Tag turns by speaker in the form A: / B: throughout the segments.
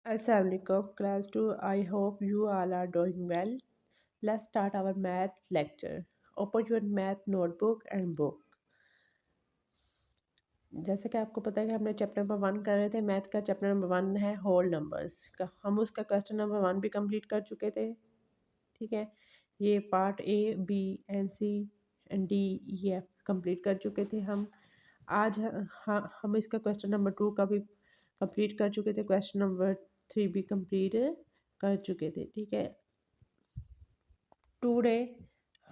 A: Assalamualaikum class 2. I hope you all are doing well. Let's start our math lecture. Open your math notebook and book. जैसे कि आपको पता है कि हमने चैप्टर नंबर 1 कर रहे थे। मैथ का चैप्टर नंबर 1 है होल नंबर्स का। हम उसका क्वेश्चन नंबर 1 भी कंप्लीट कर चुके थे। ठीक है, ये part A B and C and D E F complete कर चुके थे हम। आज हम इसका क्वेश्चन नंबर 2 का भी कंप्लीट कर चुके थे। क्वेश्चन नंबर 3 भी कंप्लीट कर चुके थे। ठीक है, टुडे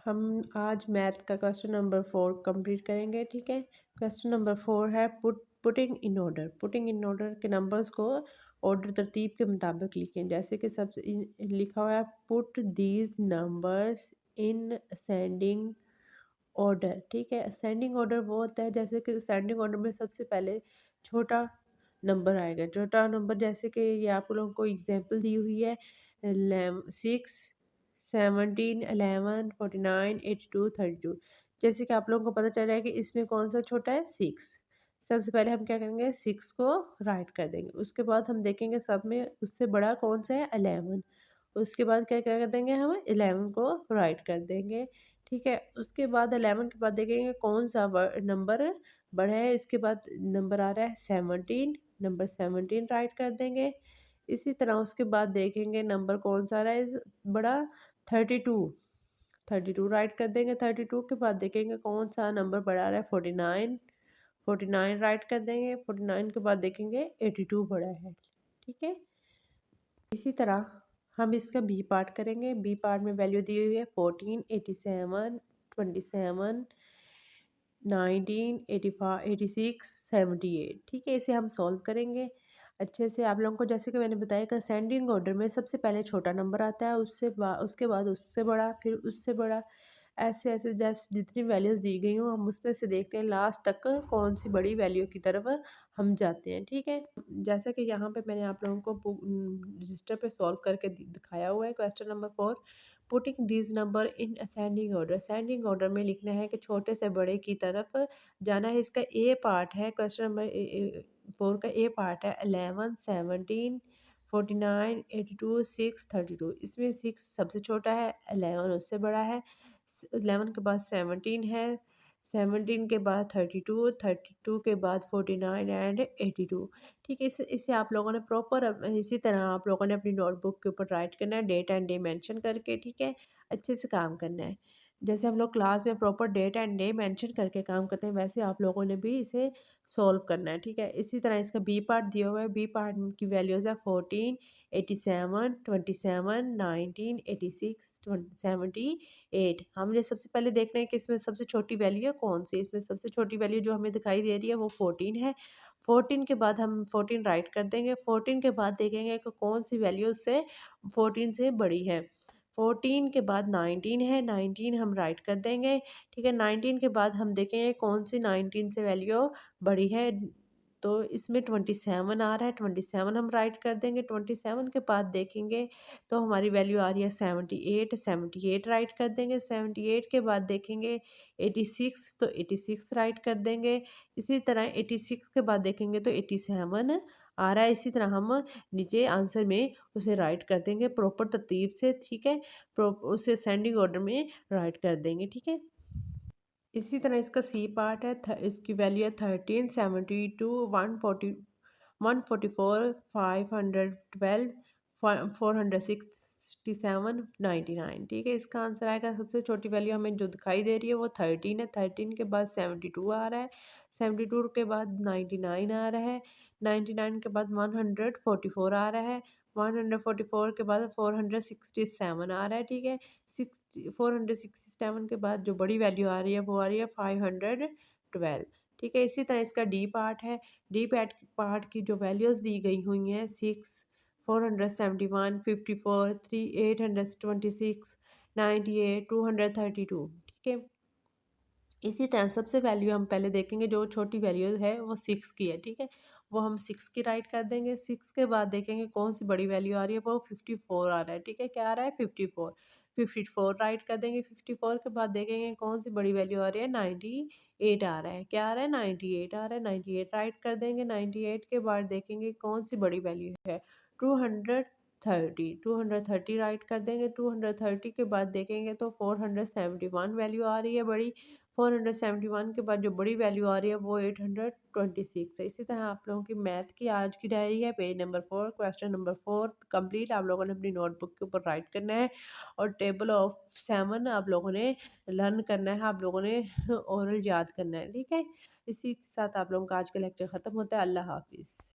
A: हम आज मैथ का क्वेश्चन नंबर 4 कंप्लीट करेंगे। ठीक है, क्वेश्चन नंबर 4 है putting in order. Putting in order के नंबर्स को ऑर्डर तरतीब के मुताबिक लिखें। जैसे कि सब लिखा हुआ है put these numbers in ascending order. ठीक है, असेंडिंग ऑर्डर वो होता है जैसे कि असेंडिंग ऑर्डर में सबसे पहले छोटा नंबर आएगा। छोटा नंबर जैसे कि ये आप लोगों को एग्जांपल दी हुई है 6 17 11 49 82 32। जैसे कि आप लोगों को पता चल रहा है कि इसमें कौन सा छोटा है 6। सबसे पहले हम क्या करेंगे 6 को राइट कर देंगे। उसके बाद हम देखेंगे सब में उससे बड़ा कौन सा है 11। उसके बाद क्या क्या कर देंगे हम 11 को राइट कर देंगे। ठीक है, उसके बाद 11 के बाद देखेंगे कौन सा नंबर बड़ा है। इसके बाद नंबर आ रहा है 17, नंबर 17 राइट कर देंगे। इसी तरह उसके बाद देखेंगे नंबर कौन सा आ रहा है बड़ा 32, 32 राइट कर देंगे। 32 के बाद देखेंगे कौन सा नंबर बड़ा आ रहा है 49, 49 राइट कर देंगे। 49 के बाद देखेंगे 82 बड़ा है। ठीक है, इसी तरह हम इसका बी पार्ट करेंगे। बी पार्ट में वैल्यू दी हुई है 14 87 27 19 85 86 78। ठीक है, इसे हम सॉल्व करेंगे अच्छे से। आप लोगों को जैसे कि मैंने बताया कि असेंडिंग ऑर्डर में सबसे पहले छोटा नंबर आता है, उसके बाद उससे बड़ा, फिर उससे बड़ा, ऐसे ऐसे जैसे जितनी वैल्यूज़ दी गई हों हम उसमें से देखते हैं लास्ट तक कौन सी बड़ी वैल्यू की तरफ हम जाते हैं। ठीक है, जैसा कि यहाँ पे मैंने आप लोगों को रजिस्टर पे सॉल्व करके दिखाया हुआ है। Question number 4 putting these number in ascending order. Ascending order में लिखना है कि छोटे से बड़े की तरफ जाना है। इसका ए पार्ट है क्वेश्चन नंबर 4 का ए पार्ट है 11 17 49 82 6 32। इसमें 6 सबसे छोटा है, 11 उससे बड़ा है, 11 के बाद 17 है, 17 के बाद 32, 32 के बाद 49 एंड 82। ठीक है, इसे आप लोगों ने प्रॉपर इसी तरह आप लोगों ने अपनी नोटबुक के ऊपर राइट करना है डेट एंड डे मेंशन करके। ठीक है, अच्छे से काम करना है। जैसे हम लोग क्लास में proper date and day mention करके काम करते हैं वैसे आप लोगों ने भी इसे सॉल्व करना है। ठीक है, इसी तरह इसका बी पार्ट दिया हुआ है। बी पार्ट की वैल्यूज़ है 14 87 27 19 86 78। हमने सबसे पहले देखना है कि इसमें सबसे छोटी वैल्यू है कौन सी। इसमें सबसे छोटी वैल्यू जो हमें दिखाई दे रही है वो 14 है। 14 के बाद हम 14 राइट कर देंगे। 14 के बाद देखेंगे कि कौन सी वैल्यू उससे 14 से बड़ी है। 14 के बाद 19 है, 19 हम राइट कर देंगे। ठीक है, 19 के बाद हम देखेंगे कौन सी 19 से वैल्यू बड़ी है। तो इसमें 27 आ रहा है, 27 हम राइट कर देंगे। 27 के बाद देखेंगे तो हमारी वैल्यू आ रही है 78, 78 राइट कर देंगे। 78 के बाद देखेंगे 86, तो 86 राइट कर देंगे। इसी तरह 86 के बाद देखेंगे तो 87 आ रहा है। इसी तरह हम नीचे आंसर में उसे राइट कर देंगे प्रॉपर तरतीब से। ठीक है, उसे असेंडिंग ऑर्डर में राइट कर देंगे। ठीक है, इसी तरह इसका सी पार्ट है। इसकी वैल्यू है 13 72 140 144 512 467 99। ठीक है, इसका आंसर आएगा सबसे छोटी वैल्यू हमें जो दिखाई दे रही है वो 13 है। 13 के बाद 72 आ रहा है, 72 के बाद 99 आ रहा है, 99 के बाद 144 आ रहा है, 144 के बाद 467 आ रहा है। ठीक है, 467 के बाद जो बड़ी वैल्यू आ रही है वो आ रही है 512। ठीक है, इसी तरह इसका डी पार्ट है। डी पार्ट की जो वैल्यूज़ दी गई हुई हैं 6 471 54 3 826 98 232। ठीक है, इसी तरह सबसे वैल्यू हम पहले देखेंगे जो छोटी वैल्यू है वो 6 की है। ठीक है, वो हम 6 की राइट कर देंगे। 6 के बाद देखेंगे कौन सी बड़ी वैल्यू आ रही है वो 54 आ रहा है। ठीक है, क्या आ रहा है 54, 54 राइट कर देंगे। 54 के बाद देखेंगे कौन सी बड़ी वैल्यू आ रही है 98 आ रहा है। क्या आ रहा है 98 आ रहा है, 98 राइट कर देंगे। 98 के बाद देखेंगे कौन सी बड़ी वैल्यू है 230 राइट कर देंगे। 230 के बाद देखेंगे तो 471 वैल्यू आ रही है बड़ी। 471 के बाद जो बड़ी वैल्यू आ रही है वो 826 है। इसी तरह आप लोगों की मैथ की आज की डायरी है, page number 4, question number 4 complete आप लोगों ने अपनी नोटबुक के ऊपर राइट करना है। और टेबल ऑफ 7 आप लोगों ने लर्न करना है, आप लोगों ने ओरल याद करना है, ठीक है। इसी के साथ आप लोगों का आज का लेक्चर ख़त्म होता है। अल्लाह हाफिज़।